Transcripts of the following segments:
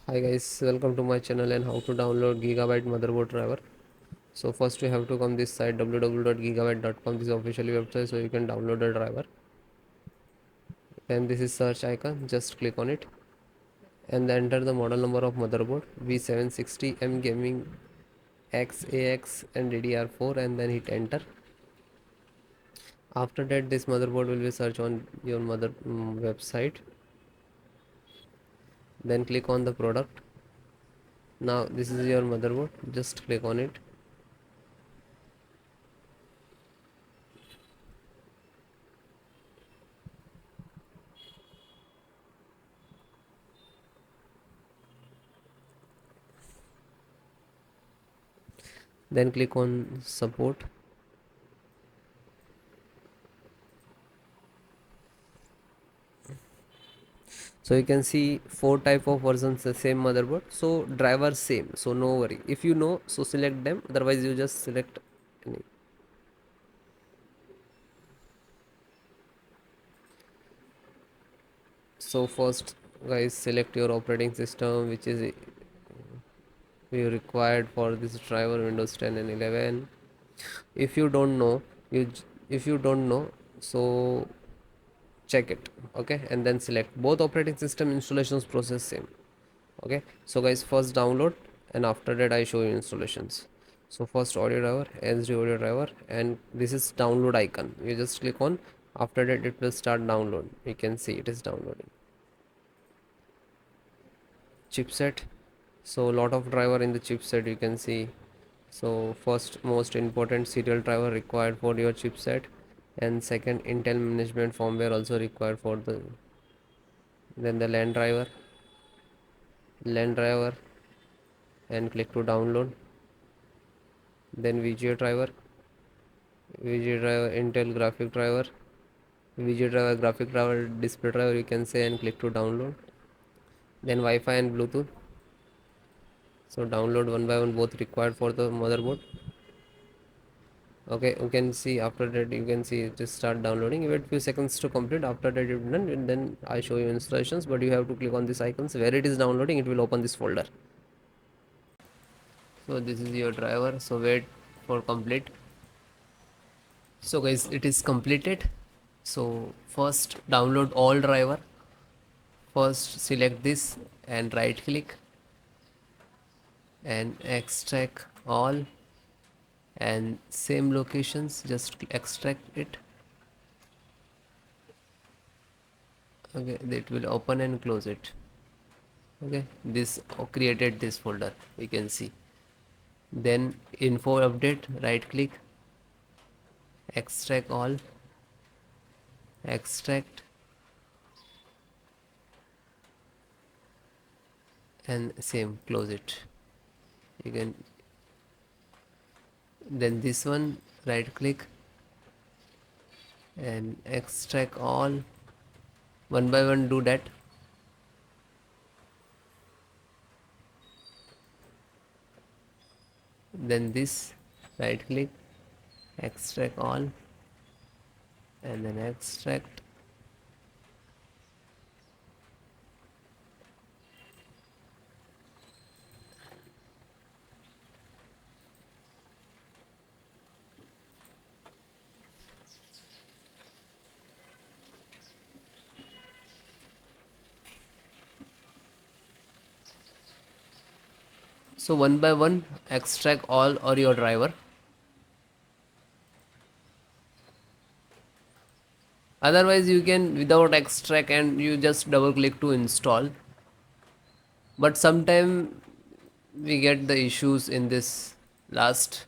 Hi guys, welcome to my channel and how to download Gigabyte motherboard driver. So first we have to come this site www.gigabyte.com. This is officially website, so you can download the driver. Then this is search icon, just click on it and then enter the model number of motherboard B760M gaming XAX and DDR4 and then hit enter. After that this motherboard will be searched on your website. Then click on the product. Now this is your motherboard, just click on it. Then click on support. So you can see four type of versions, the same motherboard, so driver same, so no worry. If you know, so select them, otherwise you just select any. So first guys, select your operating system which is you required for this driver, Windows 10 and 11. If you don't know, you if you don't know, so check it, okay, and then select. Both operating system installations process same. Okay, so guys, first download and after that I show you installations. So first audio driver, SD audio driver, and this is download icon, you just click on. After that it will start download, you can see it is downloading. Chipset, so lot of driver in the chipset you can see. So first most important serial driver required for your chipset, and second Intel management firmware also required for the. Then the LAN driver and click to download. Then VGA driver, Intel graphic driver, VGA driver, graphic driver, display driver you can say, and click to download. Then Wi-Fi and Bluetooth, so download one by one, both required for the motherboard. Okay, you can see after that you can see it just start downloading. You wait few seconds to complete. After that you've done, and then I show you installations, but you have to click on these icons where it is downloading, it will open this folder. So this is your driver, so wait for complete. So guys, it is completed. So first download all driver. First select this and right click and extract all, and same locations just extract it. Okay, it will open and close it. Okay, this created this folder, you can see. Then info update, right click, extract all, extract, and same close it. You can. Then this one, right click and extract all, one by one do that. Then this, right click, extract all, and then extract. So one by one extract all or your driver. Otherwise you can without extract and you just double click to install. But sometime we get the issues in this last.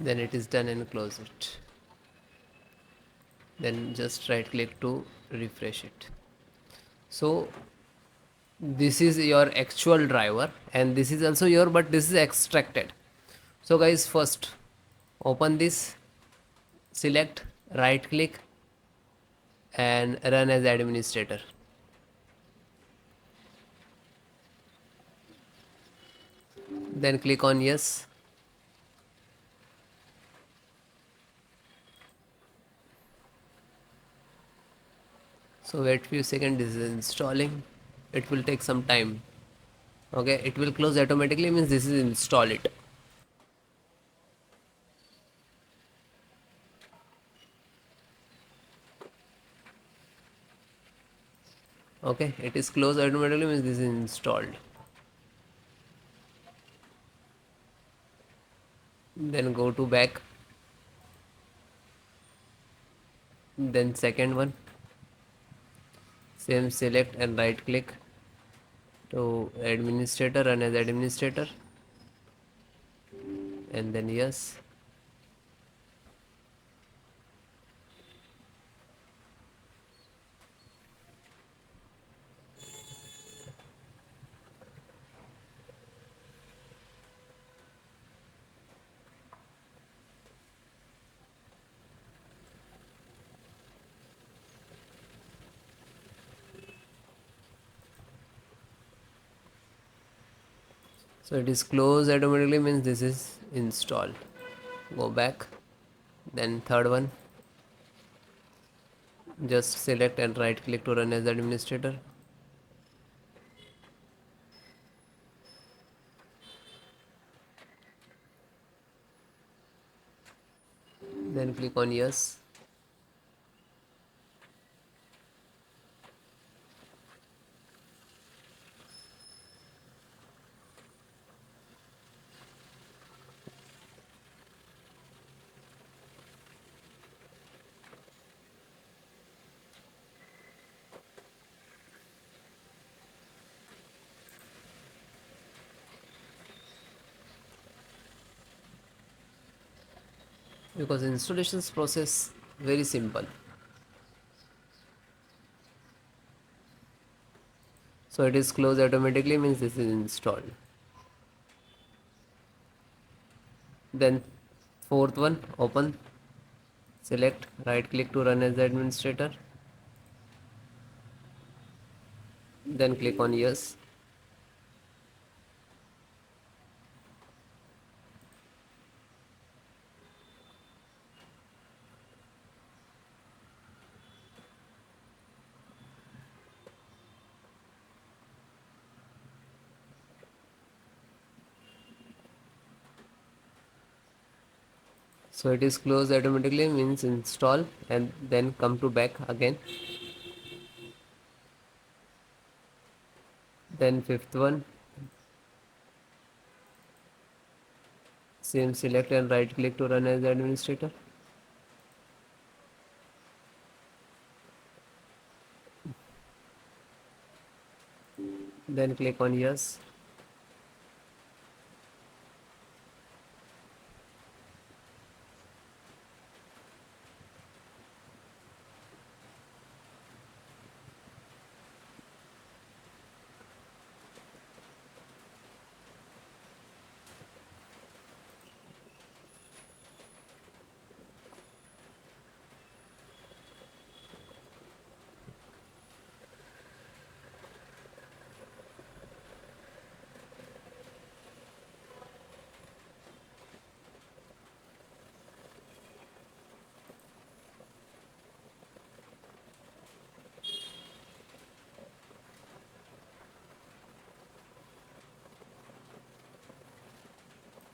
Then it is done and close it. Then just right click to refresh it. So this is your actual driver and this is also your, but this is extracted. So guys, first open this, select, right click and run as administrator. Then click on yes. So wait few seconds, this is installing. It will take some time. Okay, it will close automatically, means this is install it. Okay, it is closed automatically, means this is installed. Then go to back, then second one, same, select and right click to administrator, run as administrator, and then yes. So it is closed automatically, means this is installed. Go back, then third one, just select and right click to run as administrator. Then click on yes. Because installations process very simple. So it is closed automatically, means this is installed. Then fourth one, open, select, right click to run as administrator, then click on yes. So it is closed automatically, means install, and then come to back again. Then fifth one, same, select and right click to run as administrator, then click on yes.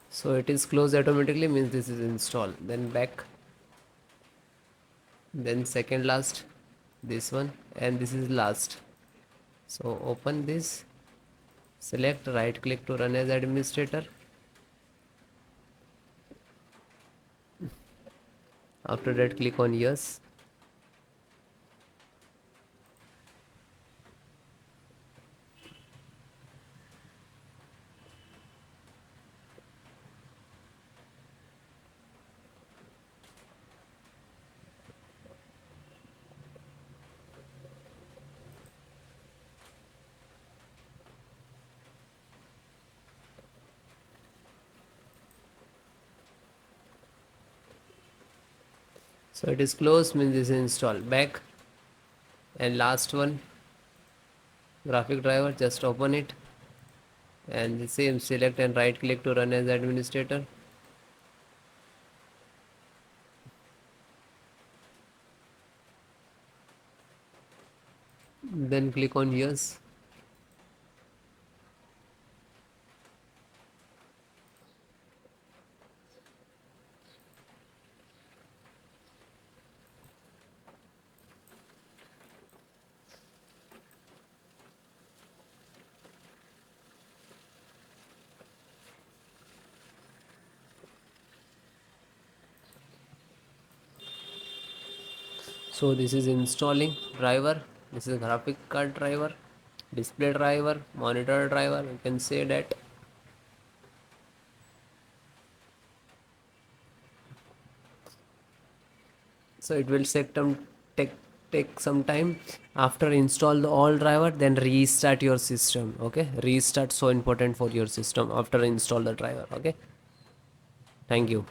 So it is closed automatically, means this is installed. Then back, then second last, this one, and this is last. So open this, select, right click to run as administrator. After that, click on yes. So it is closed means this is installed. Back, and last one, graphic driver, just open it, and the same, select and right click to run as administrator. Then click on yes. So this is installing driver. This is graphic card driver, display driver, monitor driver, you can say that. So it will take take some time. After install the all driver, then restart your system. Okay, restart so important for your system after install the driver. Okay, thank you.